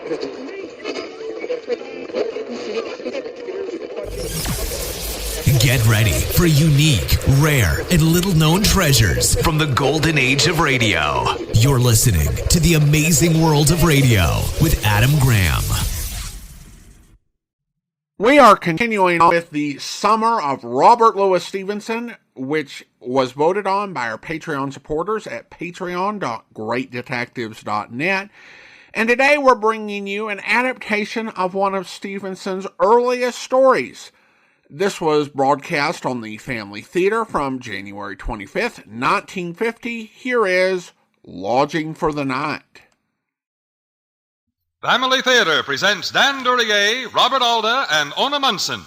Get ready for unique, rare, and little-known treasures from the golden age of radio. You're listening to The Amazing World of Radio with Adam Graham. We are continuing with the Summer of Robert Louis Stevenson, which was voted on by our Patreon supporters at patreon.greatdetectives.net. And today we're bringing you an adaptation of one of Stevenson's earliest stories. This was broadcast on the Family Theater from January 25th, 1950. Here is Lodging for the Night. Family Theater presents Dan Duryea, Robert Alda, and Ona Munson.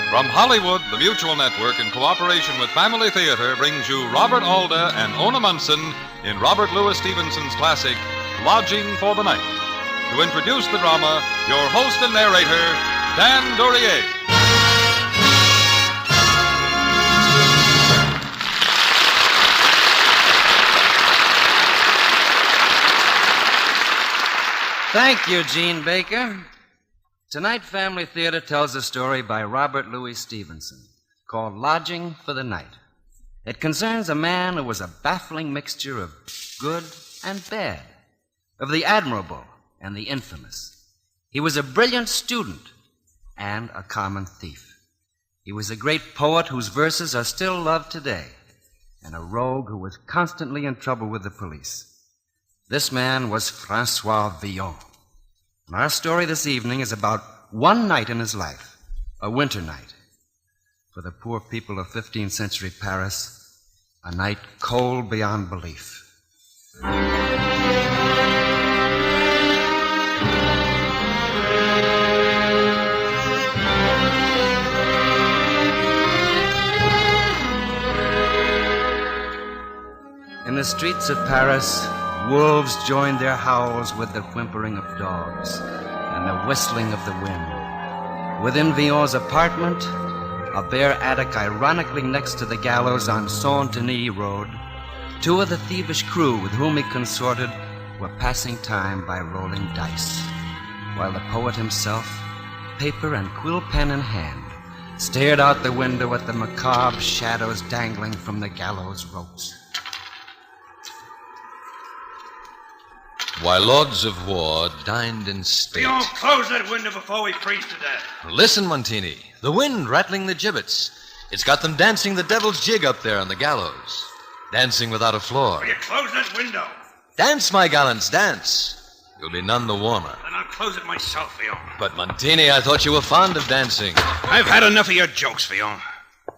From Hollywood, the Mutual Network, in cooperation with Family Theater, brings you Robert Alda and Ona Munson in Robert Louis Stevenson's classic, Lodging for the Night. To introduce the drama, your host and narrator, Dan Duryea. Thank you, Gene Baker. Tonight, Family Theater tells a story by Robert Louis Stevenson called Lodging for the Night. It concerns a man who was a baffling mixture of good and bad, of the admirable and the infamous. He was a brilliant student and a common thief. He was a great poet whose verses are still loved today, and a rogue who was constantly in trouble with the police. This man was Francois Villon. And our story this evening is about one night in his life, a winter night. For the poor people of 15th-century Paris, a night cold beyond belief. In the streets of Paris, wolves joined their howls with the whimpering of dogs and the whistling of the wind. Within Villon's apartment, a bare attic ironically next to the gallows on Saint-Denis Road, two of the thievish crew with whom he consorted were passing time by rolling dice, while the poet himself, paper and quill pen in hand, stared out the window at the macabre shadows dangling from the gallows ropes. While lords of war dined in state. Villon, close that window before we freeze to death. Listen, Montini. The wind rattling the gibbets. It's got them dancing the devil's jig up there on the gallows. Dancing without a floor. Will you close that window? Dance, my gallants, dance. You'll be none the warmer. Then I'll close it myself, Villon. But, Montini, I thought you were fond of dancing. I've had enough of your jokes, Villon.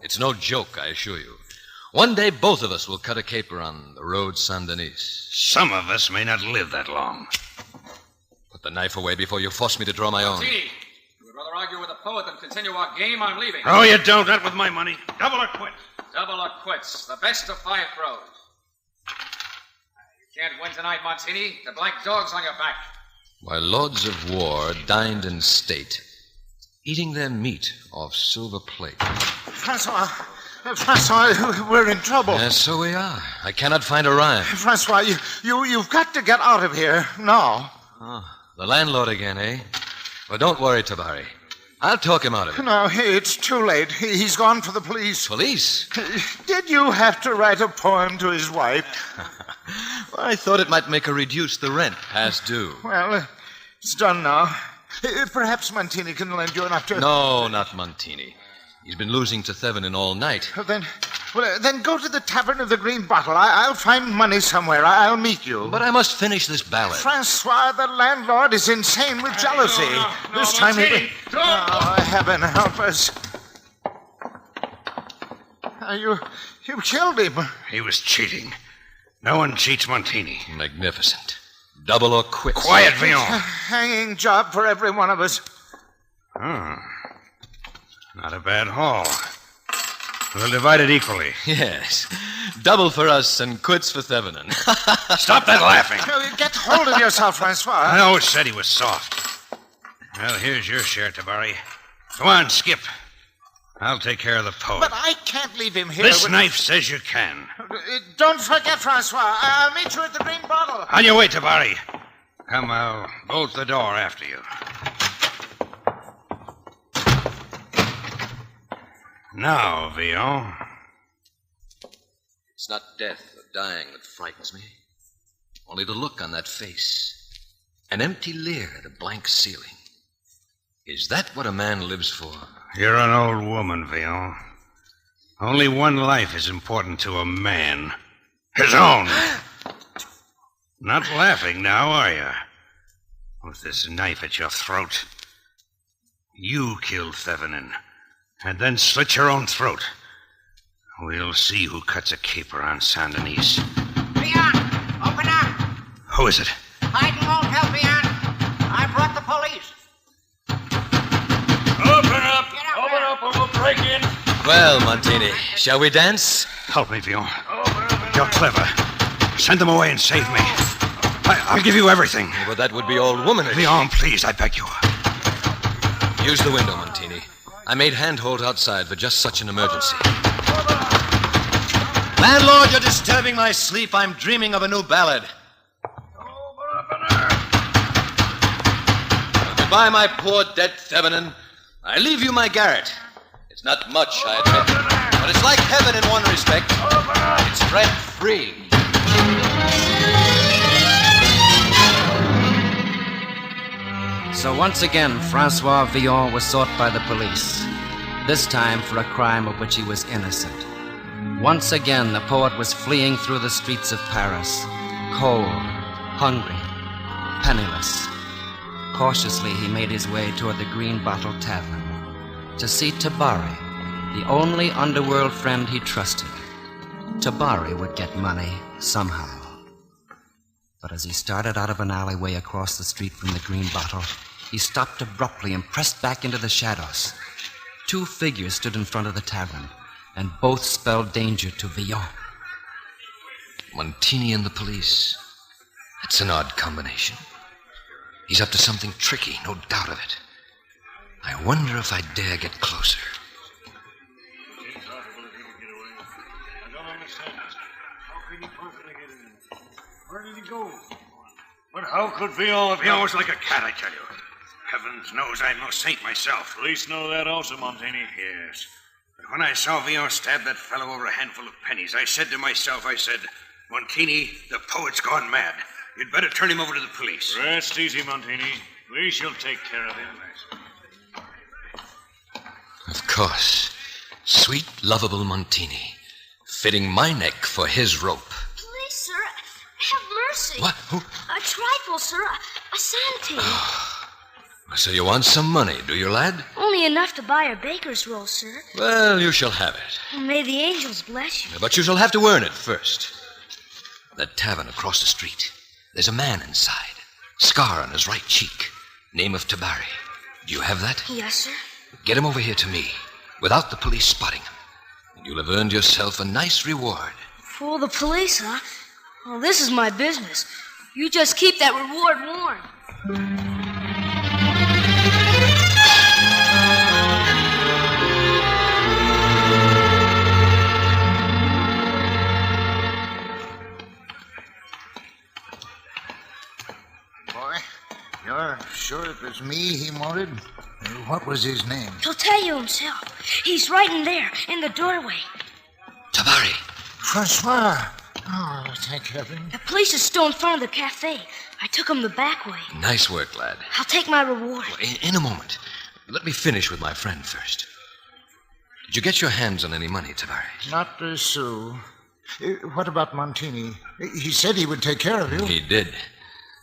It's no joke, I assure you. One day, both of us will cut a caper on the road Saint-Denis. Some of us may not live that long. Put the knife away before you force me to draw my own. Martini, you would rather argue with a poet than continue our game. I'm leaving. Oh, you don't. Not with my money. Double or quits. Double or quits. The best of 5 throws. You can't win tonight, Martini. The black dog's on your back. While lords of war dined in state, eating their meat off silver plate. Francois, we're in trouble. Yes, so we are. I cannot find a rhyme. Francois, you've got to get out of here now. Oh, the landlord again, eh? Well, don't worry, Tabari. I'll talk him out of it. No, it's too late. He's gone for the police. Police? Did you have to write a poem to his wife? Well, I thought it might make her reduce the rent past due. Well, it's done now. Perhaps Montini can lend you enough to... No, not Montini. He's been losing to Thevenin all night. Then go to the Tavern of the Green Bottle. I'll find money somewhere. I'll meet you. But I must finish this ballad. Francois, the landlord, is insane with jealousy. No, this time Montini, don't. Oh, heaven help us. You killed him. He was cheating. No one cheats Montini. Magnificent. Double or quits. Quiet, Villon. A hanging job for every one of us. Oh. Not a bad haul. We'll divide it equally. Yes. Double for us and quits for Thevenin. Stop that laughing. Get hold of yourself, Francois. I always said he was soft. Well, here's your share, Tabari. Go on, skip. I'll take care of the poet. But I can't leave him here. This knife says you can. Don't forget, Francois. I'll meet you at the Green Bottle. On your way, Tabari. Come, I'll bolt the door after you. Now, Villon. It's not death or dying that frightens me. Only the look on that face. An empty leer at a blank ceiling. Is that what a man lives for? You're an old woman, Villon. Only one life is important to a man. His own. Not laughing now, are you? With this knife at your throat. You killed Thevenin, and then slit your own throat. We'll see who cuts a caper on Saint Denis. Villon, open up. Who is it? Hiding won't help, Villon. I brought the police. Open up! Open up or we'll break in. Well, Montini, shall we dance? Help me, Villon. You're clever. Send them away and save me. I'll give you everything. But that would be old womanish. Villon, please, I beg you. Use the window, Montini. I made handhold outside for just such an emergency. Landlord, you're disturbing my sleep. I'm dreaming of a new ballad. Goodbye, my poor dead Thevenin. I leave you my garret. It's not much, I admit, but it's like heaven in one respect. It's rent-free. So once again, Francois Villon was sought by the police, this time for a crime of which he was innocent. Once again, the poet was fleeing through the streets of Paris, cold, hungry, penniless. Cautiously, he made his way toward the Green Bottle Tavern to see Tabari, the only underworld friend he trusted. Tabari would get money somehow. But as he started out of an alleyway across the street from the Green Bottle, he stopped abruptly and pressed back into the shadows. Two figures stood in front of the tavern, and both spelled danger to Villon. Montini and the police. That's an odd combination. He's up to something tricky, no doubt of it. I wonder if I dare get closer. I don't understand this. How can you possibly get in? Where did he go? But how could Villon have... Villon was like a cat, I tell you. Heavens knows I'm no saint myself. Police know that also, Montini. Yes. But when I saw Villon stab that fellow over a handful of pennies, I said to myself, Montini, the poet's gone mad. You'd better turn him over to the police. Rest easy, Montini. We shall take care of him. Of course. Sweet, lovable Montini. Fitting my neck for his rope. Please, sir, have mercy. What? Who? A trifle, sir. A centime. So you want some money, do you, lad? Only enough to buy a baker's roll, sir. Well, you shall have it. May the angels bless you. But you shall have to earn it first. That tavern across the street. There's a man inside. Scar on his right cheek. Name of Tabari. Do you have that? Yes, sir. Get him over here to me, without the police spotting him. And you'll have earned yourself a nice reward. Fool the police, huh? Well, this is my business. You just keep that reward warm. You're sure it was me he wanted? What was his name? He'll tell you himself. He's right in there, in the doorway. Tabari. Francois. Oh, thank heaven. The police is still in front of the cafe. I took him the back way. Nice work, lad. I'll take my reward. In a moment. Let me finish with my friend first. Did you get your hands on any money, Tabari? Not a sou. What about Montini? He said he would take care of you. He did.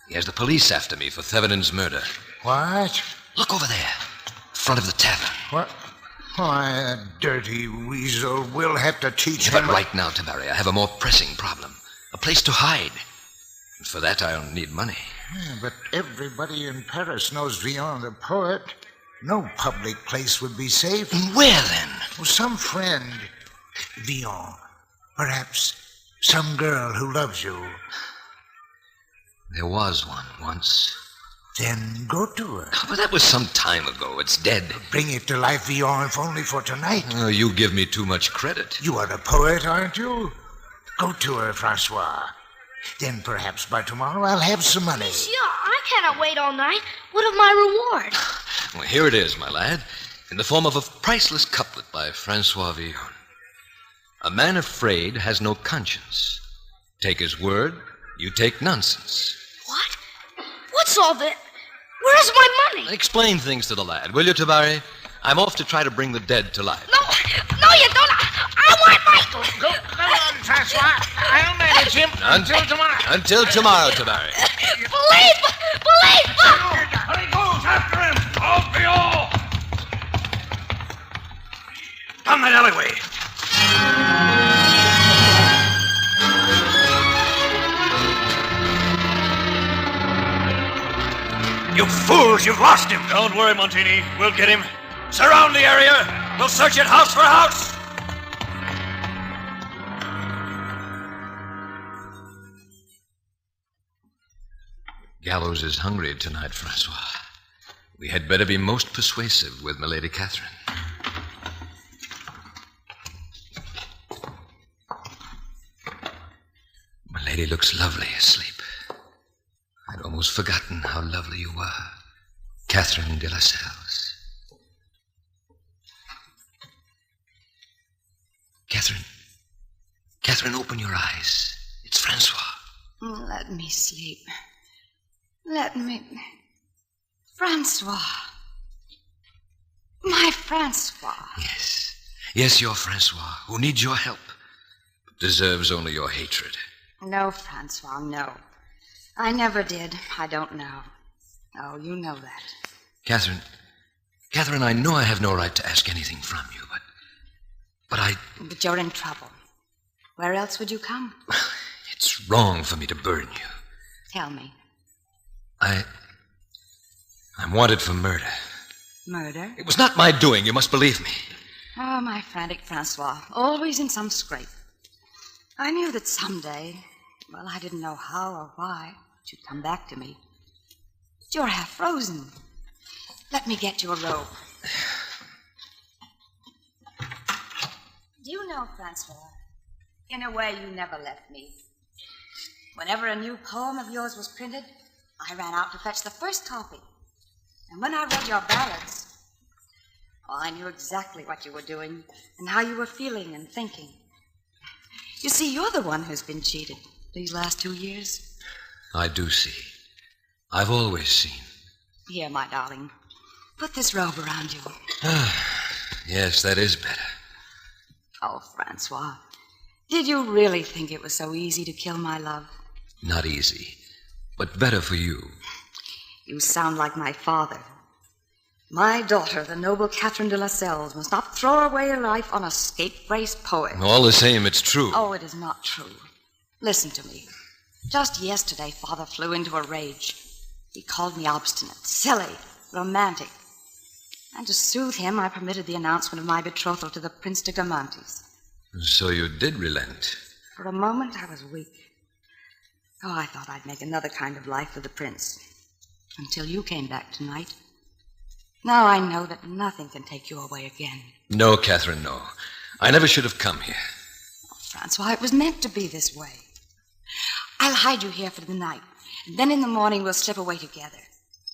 He has the police after me for Thevenin's murder. What? Look over there, front of the tavern. What? Why, that dirty weasel. We'll have to teach him. But right now, Tabari, I have a more pressing problem. A place to hide. And for that, I'll need money. Yeah, but everybody in Paris knows Villon the poet. No public place would be safe. Where, then? Well, some friend. Villon. Perhaps Some girl who loves you. There was one once. Then go to her. But that was some time ago. It's dead. Bring it to life, Villon, if only for tonight. Oh, you give me too much credit. You are a poet, aren't you? Go to her, Francois. Then perhaps by tomorrow I'll have some money. Monsieur, I cannot wait all night. What of my reward? Well, here it is, my lad, in the form of a priceless couplet by Francois Villon. A man afraid has no conscience. Take his word, you take nonsense. What? What's all this? Where's my money? Explain things to the lad, will you, Tabari? I'm off to try to bring the dead to life. No, you don't. I want my... Go on, Francois. I'll manage him until tomorrow. Until tomorrow, Tabari. Believe! Hurry, goes after him! All be all! Down that alleyway. You fools, you've lost him. Don't worry, Montini. We'll get him. Surround the area. We'll search it house for house. Gallows is hungry tonight, Francois. We had better be most persuasive with Milady Catherine. Milady looks lovely asleep. I'd almost forgotten how lovely you were, Catherine de la Salles. Catherine, open your eyes. It's Francois. Let me sleep. Let me... Francois. My Francois. Yes, you're Francois, who needs your help, but deserves only your hatred. No, Francois, no. I never did. I don't know. Oh, you know that. Catherine, I know I have no right to ask anything from you, but you're in trouble. Where else would you come? It's wrong for me to burden you. Tell me. I'm wanted for murder. Murder? It was not my doing, you must believe me. Oh, my frantic Francois. Always in some scrape. I knew that someday, well, I didn't know how or why, but you'd come back to me. But you're half frozen. Let me get you a robe. Do you know, Francois, in a way you never left me. Whenever a new poem of yours was printed, I ran out to fetch the first copy. And when I read your ballads, I knew exactly what you were doing and how you were feeling and thinking. You see, you're the one who's been cheated these last 2 years. I do see. I've always seen. Here, my darling. Put this robe around you. Yes, that is better. Oh, Francois, did you really think it was so easy to kill my love? Not easy, but better for you. You sound like my father. My daughter, the noble Catherine de la Salles, must not throw away her life on a scapegrace poet. All the same, it's true. Oh, it is not true. Listen to me. Just yesterday, Father flew into a rage. He called me obstinate, silly, romantic. And to soothe him, I permitted the announcement of my betrothal to the Prince de Guermantes. So you did relent. For a moment, I was weak. Oh, I thought I'd make another kind of life for the prince. Until you came back tonight. Now I know that nothing can take you away again. No, Catherine, no. I never should have come here. Oh, Francois, it was meant to be this way. I'll hide you here for the night. And then in the morning we'll slip away together.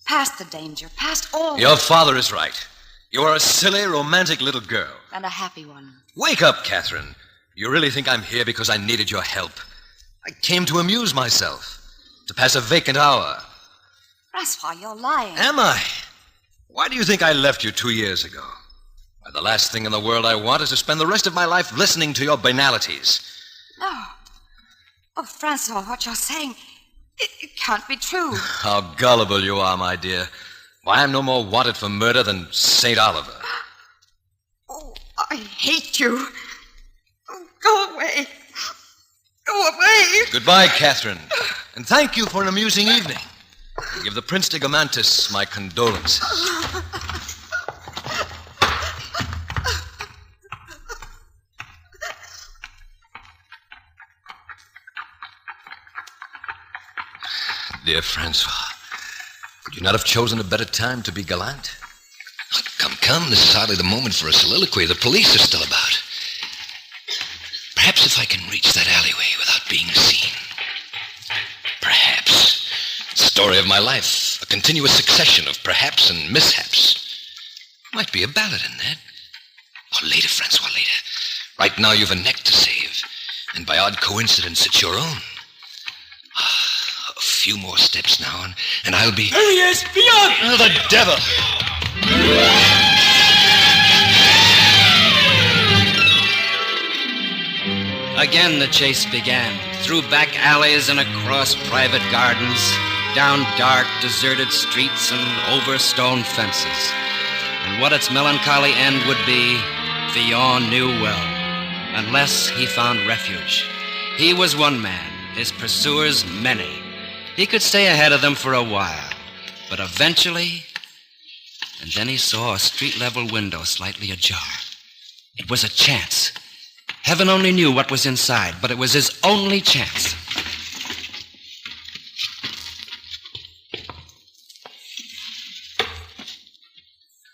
Past the danger, past all... Your father is right. You are a silly, romantic little girl. And a happy one. Wake up, Catherine. You really think I'm here because I needed your help? I came to amuse myself, to pass a vacant hour. Francois, you're lying. Am I? Why do you think I left you 2 years ago? Why, the last thing in the world I want is to spend the rest of my life listening to your banalities. No. Oh, Francois, what you're saying, it can't be true. How gullible you are, my dear. Why, I'm no more wanted for murder than St. Oliver. Oh, I hate you. Oh, go away. Go away. Goodbye, Catherine. And thank you for an amusing evening. Give the Prince de Guermantes my condolences. Dear Francois, could you not have chosen a better time to be gallant? Oh, come, this is hardly the moment for a soliloquy. The police are still about. Perhaps if I can reach that alleyway without being seen. Perhaps. Story of my life, a continuous succession of perhaps and mishaps. Might be a ballad in that. Oh, later, Francois, later. Right now you've a neck to save, and by odd coincidence it's your own. A few more steps now, and I'll be... There he is! Villon! Oh, the devil! Again the chase began, through back alleys and across private gardens, down dark, deserted streets and over stone fences. And what its melancholy end would be, Villon knew well, unless he found refuge. He was one man, his pursuers many. He could stay ahead of them for a while, but eventually... And then he saw a street-level window slightly ajar. It was a chance. Heaven only knew what was inside, but it was his only chance.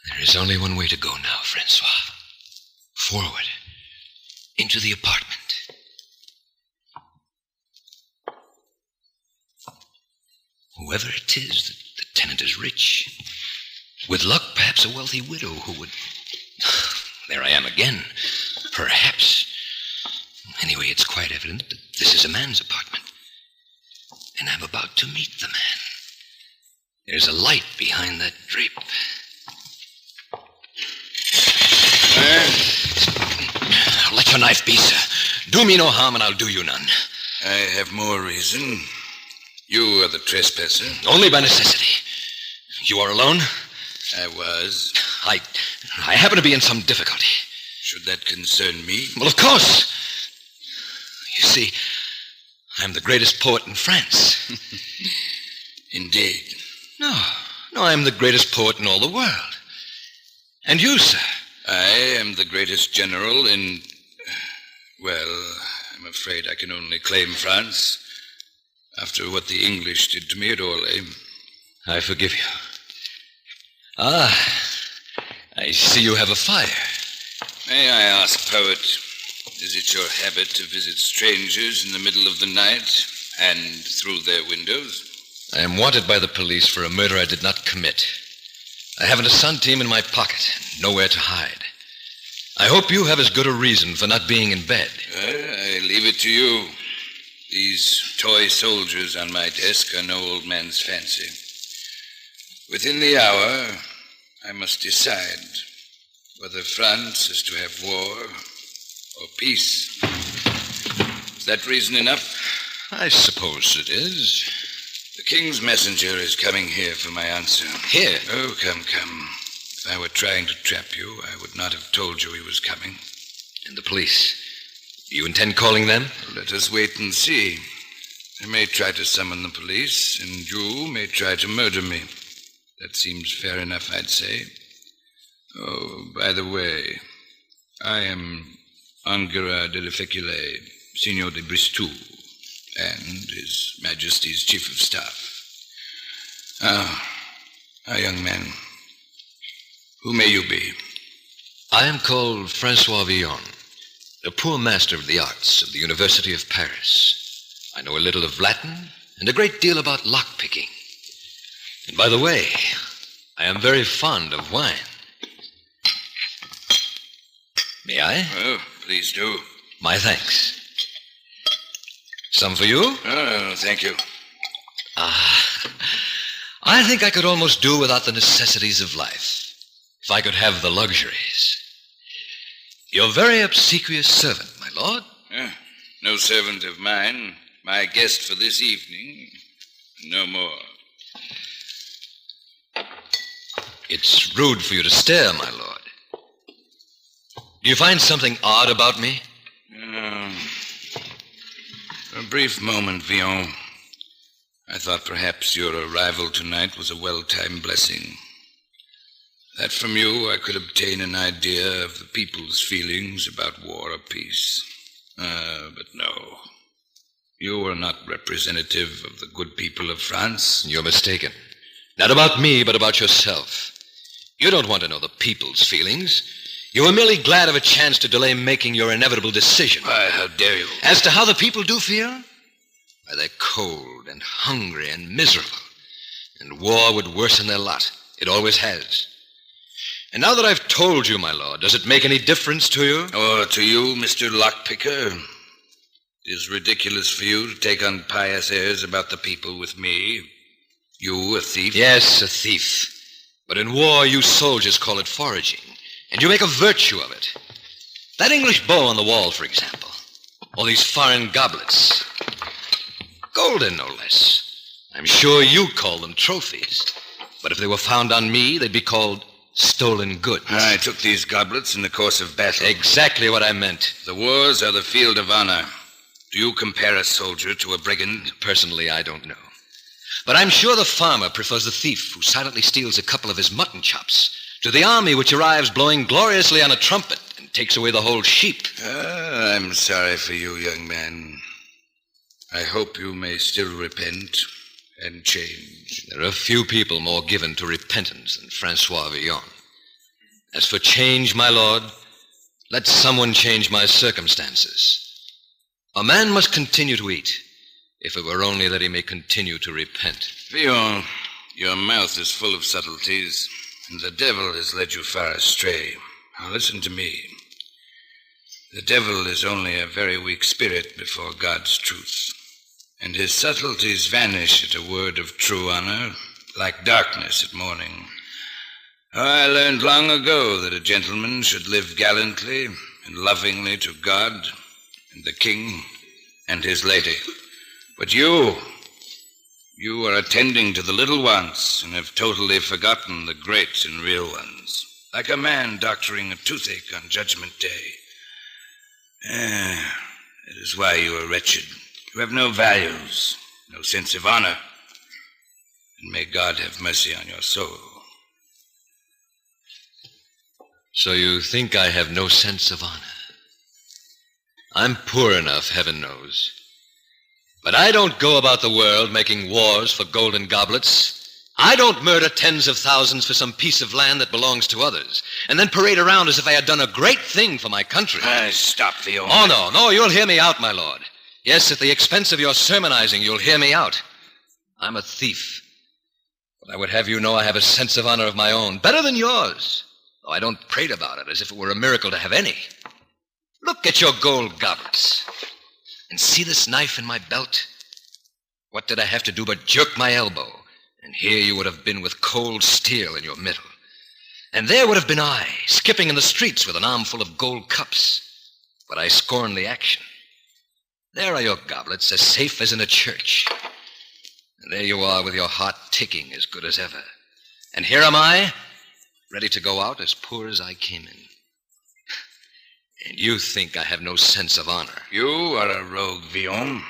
There is only one way to go now, Francois. Forward. Into the apartment. Whoever it is, the tenant is rich. With luck, perhaps a wealthy widow who would... There I am again. Perhaps. Anyway, it's quite evident that this is a man's apartment. And I'm about to meet the man. There's a light behind that drape. Let your knife be, sir. Do me no harm and I'll do you none. I have more reason. You are the trespasser. Only by necessity. You are alone? I was. I happen to be in some difficulty. Should that concern me? Well, of course. You see, I'm the greatest poet in France. Indeed. No, I'm the greatest poet in all the world. And you, sir? I am the greatest general in... Well, I'm afraid I can only claim France. After what the English did to me at Orly. I forgive you. Ah, I see you have a fire. May I ask, poet, is it your habit to visit strangers in the middle of the night and through their windows? I am wanted by the police for a murder I did not commit. I have an assault team in my pocket, nowhere to hide. I hope you have as good a reason for not being in bed. I leave it to you. These toy soldiers on my desk are no old man's fancy. Within the hour, I must decide whether France is to have war or peace. Is that reason enough? I suppose it is. The king's messenger is coming here for my answer. Here? Oh, come. If I were trying to trap you, I would not have told you he was coming. And the police? Do you intend calling them? Let us wait and see. They may try to summon the police, and you may try to murder me. That seems fair enough, I'd say. Oh, by the way, I am Angara de la Fécule, Signor de Bristol, and His Majesty's Chief of Staff. Young man, who may you be? I am called Francois Villon, a poor master of the arts of the University of Paris. I know a little of Latin and a great deal about lockpicking. And by the way, I am very fond of wine. May I? Oh, please do. My thanks. Some for you? Oh, thank you. I think I could almost do without the necessities of life, if I could have the luxuries. Your very obsequious servant, my lord. No servant of mine. My guest for this evening. No more. It's rude for you to stare, my lord. Do you find something odd about me? For a brief moment, Villon. I thought perhaps your arrival tonight was a well-timed blessing. That from you I could obtain an idea of the people's feelings about war or peace. But no. You are not representative of the good people of France. You're mistaken. Not about me, but about yourself. You don't want to know the people's feelings. You were merely glad of a chance to delay making your inevitable decision. Why, how dare you? As to how the people do feel, why, they're cold and hungry and miserable. And war would worsen their lot. It always has. And now that I've told you, my lord, does it make any difference to you? Or to you, Mr. Lockpicker? It is ridiculous for you to take on pious airs about the people with me. You, a thief? Yes, a thief. But in war, you soldiers call it foraging. And you make a virtue of it. That English bow on the wall, for example. Or these foreign goblets. Golden, no less. I'm sure you call them trophies. But if they were found on me, they'd be called stolen goods. I took these goblets in the course of battle. Exactly what I meant. The wars are the field of honor. Do you compare a soldier to a brigand? Personally, I don't know. But I'm sure the farmer prefers the thief who silently steals a couple of his mutton chops to the army which arrives blowing gloriously on a trumpet and takes away the whole sheep. I'm sorry for you, young man. I hope you may still repent and change. There are few people more given to repentance than Francois Villon. As for change, my lord, let someone change my circumstances. A man must continue to eat, if it were only that he may continue to repent. Villon, your mouth is full of subtleties, and the devil has led you far astray. Now listen to me. The devil is only a very weak spirit before God's truth, and his subtleties vanish at a word of true honor, like darkness at morning. I learned long ago that a gentleman should live gallantly and lovingly to God and the king and his lady. But you are attending to the little ones and have totally forgotten the great and real ones, like a man doctoring a toothache on Judgment Day. That is why you are wretched. You have no values, no sense of honor, and may God have mercy on your soul. So you think I have no sense of honor? I'm poor enough, heaven knows. But I don't go about the world making wars for golden goblets. I don't murder tens of thousands for some piece of land that belongs to others, and then parade around as if I had done a great thing for my country. Stop, Villon. Oh, no, you'll hear me out, my lord. Yes, at the expense of your sermonizing, you'll hear me out. I'm a thief. But I would have you know I have a sense of honor of my own, better than yours, though I don't prate about it as if it were a miracle to have any. Look at your gold goblets. And see this knife in my belt? What did I have to do but jerk my elbow? And here you would have been with cold steel in your middle. And there would have been I, skipping in the streets with an armful of gold cups. But I scorned the action. There are your goblets, as safe as in a church. And there you are with your heart ticking as good as ever. And here am I, ready to go out as poor as I came in. And you think I have no sense of honor. You are a rogue, Villon.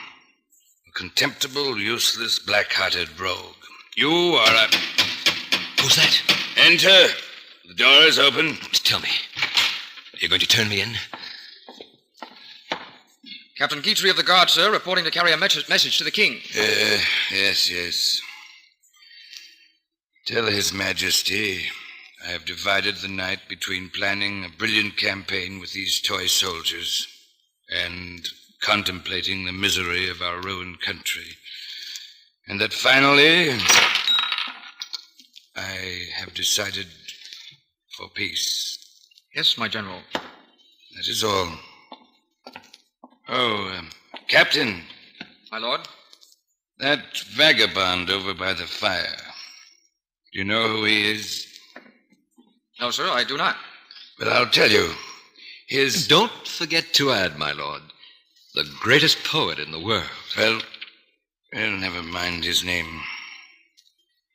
A contemptible, useless, black-hearted rogue. You are a... Who's that? Enter. The door is open. Tell me, are you going to turn me in? Captain Guitry of the Guard, sir, reporting to carry a message to the king. Yes. Tell His Majesty I have divided the night between planning a brilliant campaign with these toy soldiers and contemplating the misery of our ruined country. And that finally, I have decided for peace. Yes, my general. That is all. Oh, Captain. My lord? That vagabond over by the fire. Do you know who he is? No, sir, I do not. But I'll tell you. Don't forget to add, my lord, the greatest poet in the world. Well, never mind his name.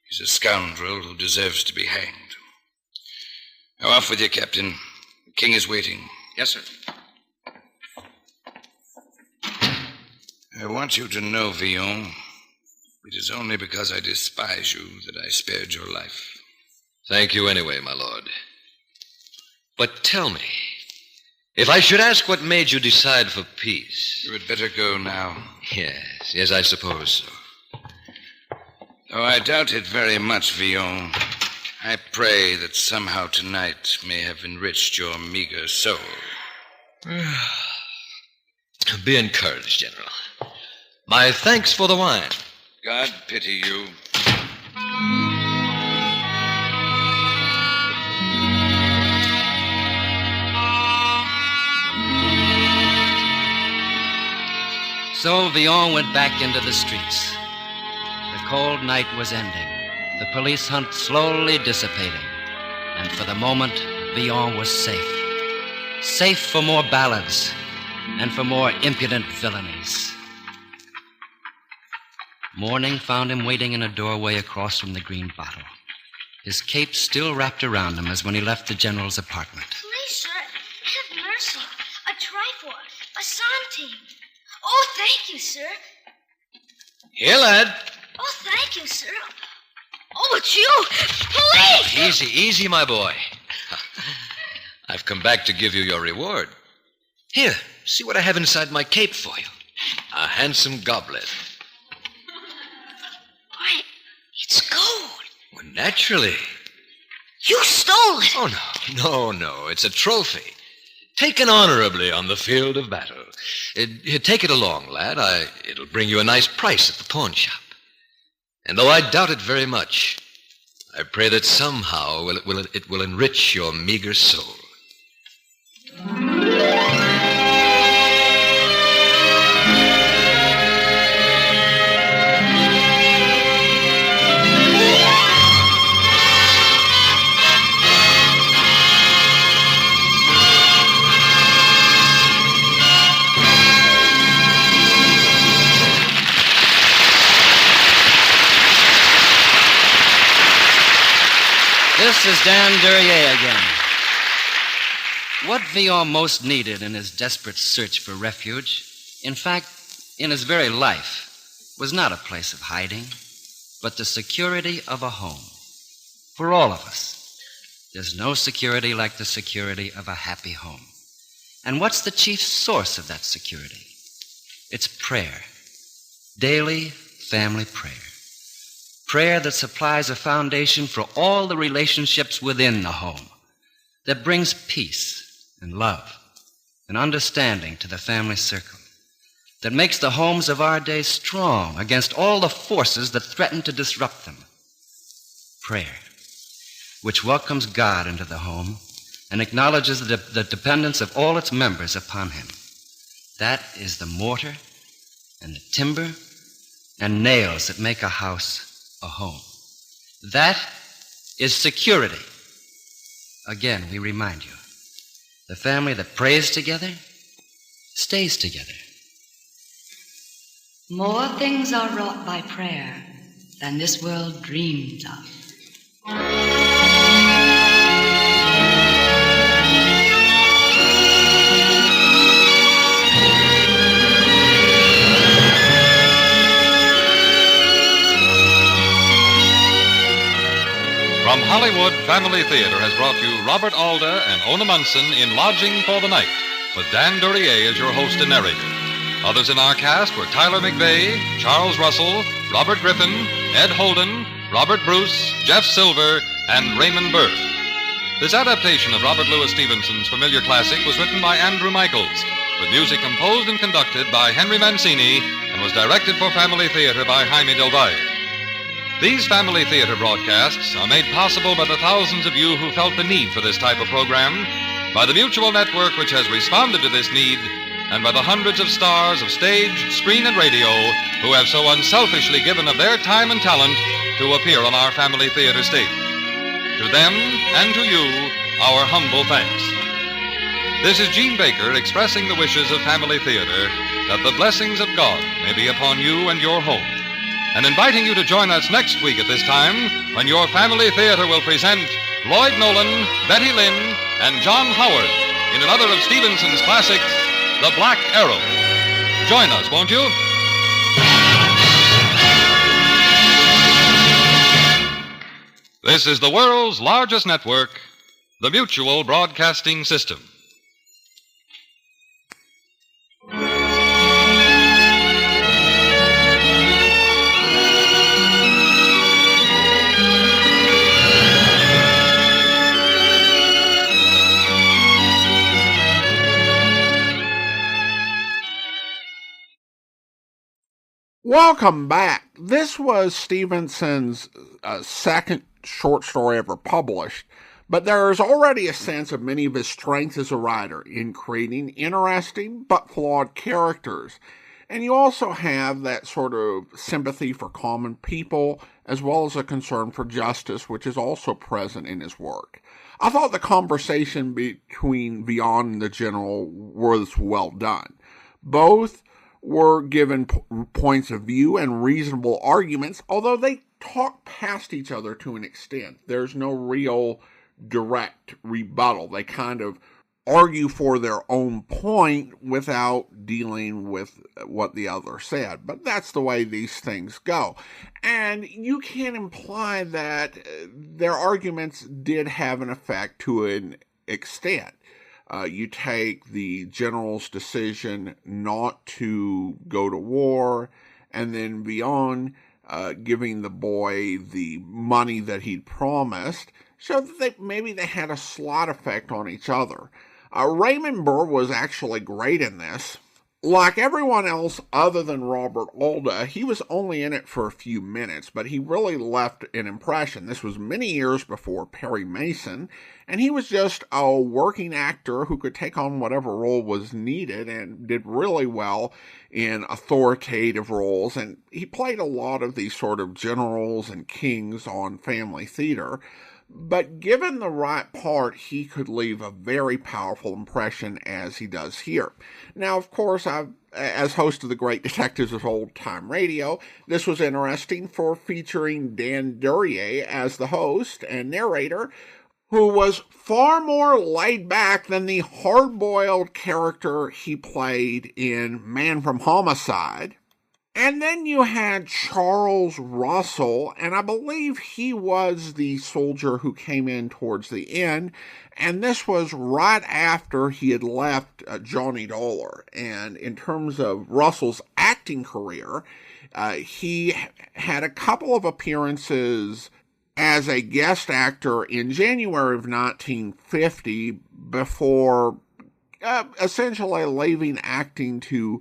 He's a scoundrel who deserves to be hanged. Now, off with you, Captain. The king is waiting. Yes, sir. I want you to know, Villon, it is only because I despise you that I spared your life. Thank you anyway, my lord. But tell me, if I should ask what made you decide for peace... You had better go now. Yes, I suppose so. Oh, I doubt it very much, Villon. I pray that somehow tonight may have enriched your meager soul. Be encouraged, General. My thanks for the wine. God pity you. So Villon went back into the streets. The cold night was ending, the police hunt slowly dissipating, and for the moment, Villon was safe. Safe for more ballads and for more impudent villainies. Morning found him waiting in a doorway across from the Green Bottle, his cape still wrapped around him as when he left the General's apartment. Please, sir, have mercy. A trifle, a centime. Oh, thank you, sir. Here, lad. Oh, thank you, sir. Oh, it's you! Police! Easy, my boy. I've come back to give you your reward. Here, see what I have inside my cape for you. A handsome goblet. Why, it's gold. Well, naturally. You stole it. Oh, no. It's a trophy. Taken honorably on the field of battle. Take it along, lad. It'll bring you a nice price at the pawn shop. And though I doubt it very much, I pray that somehow it will enrich your meager soul. This is Dan Duryea again. What Villon most needed in his desperate search for refuge, in fact, in his very life, was not a place of hiding, but the security of a home. For all of us, there's no security like the security of a happy home. And what's the chief source of that security? It's prayer. Daily family prayer. Prayer that supplies a foundation for all the relationships within the home, that brings peace and love and understanding to the family circle, that makes the homes of our day strong against all the forces that threaten to disrupt them. Prayer, which welcomes God into the home and acknowledges the dependence of all its members upon him. That is the mortar and the timber and nails that make a house a home. That is security. Again, we remind you, the family that prays together stays together. More things are wrought by prayer than this world dreams of. From Hollywood, Family Theater has brought you Robert Alda and Ona Munson in Lodging for the Night, with Dan Duryea as your host and narrator. Others in our cast were Tyler McVey, Charles Russell, Robert Griffin, Ed Holden, Robert Bruce, Jeff Silver, and Raymond Burr. This adaptation of Robert Louis Stevenson's familiar classic was written by Andrew Michaels, with music composed and conducted by Henry Mancini, and was directed for Family Theater by Jaime Del Valle. These Family Theater broadcasts are made possible by the thousands of you who felt the need for this type of program, by the Mutual Network which has responded to this need, and by the hundreds of stars of stage, screen, and radio who have so unselfishly given of their time and talent to appear on our Family Theater stage. To them and to you, our humble thanks. This is Gene Baker expressing the wishes of Family Theater that the blessings of God may be upon you and your home, and inviting you to join us next week at this time when your Family Theater will present Lloyd Nolan, Betty Lynn, and John Howard in another of Stevenson's classics, The Black Arrow. Join us, won't you? This is the world's largest network, the Mutual Broadcasting System. Welcome back. This was Stevenson's second short story ever published, but there is already a sense of many of his strengths as a writer in creating interesting but flawed characters. And you also have that sort of sympathy for common people, as well as a concern for justice, which is also present in his work. I thought the conversation between Villon and the general was well done. Both were given points of view and reasonable arguments, although they talk past each other to an extent. There's no real direct rebuttal. They kind of argue for their own point without dealing with what the other said. But that's the way these things go. And you can imply that their arguments did have an effect to an extent. You take the general's decision not to go to war, and then Villon giving the boy the money that he'd promised, showed that maybe they had a slight effect on each other. Raymond Burr was actually great in this. Like everyone else other than Robert Alda, he was only in it for a few minutes, but he really left an impression. This was many years before Perry Mason, and he was just a working actor who could take on whatever role was needed and did really well in authoritative roles. And he played a lot of these sort of generals and kings on family theater. But given the right part, he could leave a very powerful impression as he does here. Now, of course, as host of the Great Detectives of Old Time Radio, this was interesting for featuring Dan Duryea as the host and narrator, who was far more laid back than the hard-boiled character he played in Man from Homicide. And then you had Charles Russell, and I believe he was the soldier who came in towards the end, and this was right after he had left Johnny Dollar. And in terms of Russell's acting career, he had a couple of appearances as a guest actor in January of 1950 before essentially leaving acting to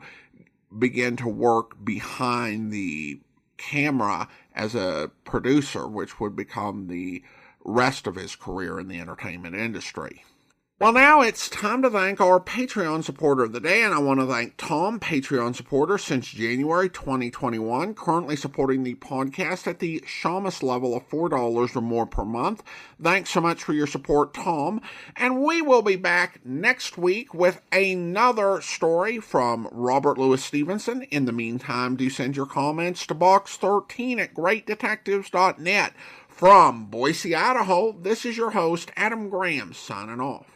begin to work behind the camera as a producer, which would become the rest of his career in the entertainment industry. Well, now it's time to thank our Patreon supporter of the day, and I want to thank Tom, Patreon supporter since January 2021, currently supporting the podcast at the Shamus level of $4 or more per month. Thanks so much for your support, Tom, and we will be back next week with another story from Robert Louis Stevenson. In the meantime, do send your comments to box 13 at greatdetectives.net. From Boise, Idaho, this is your host, Adam Graham, signing off.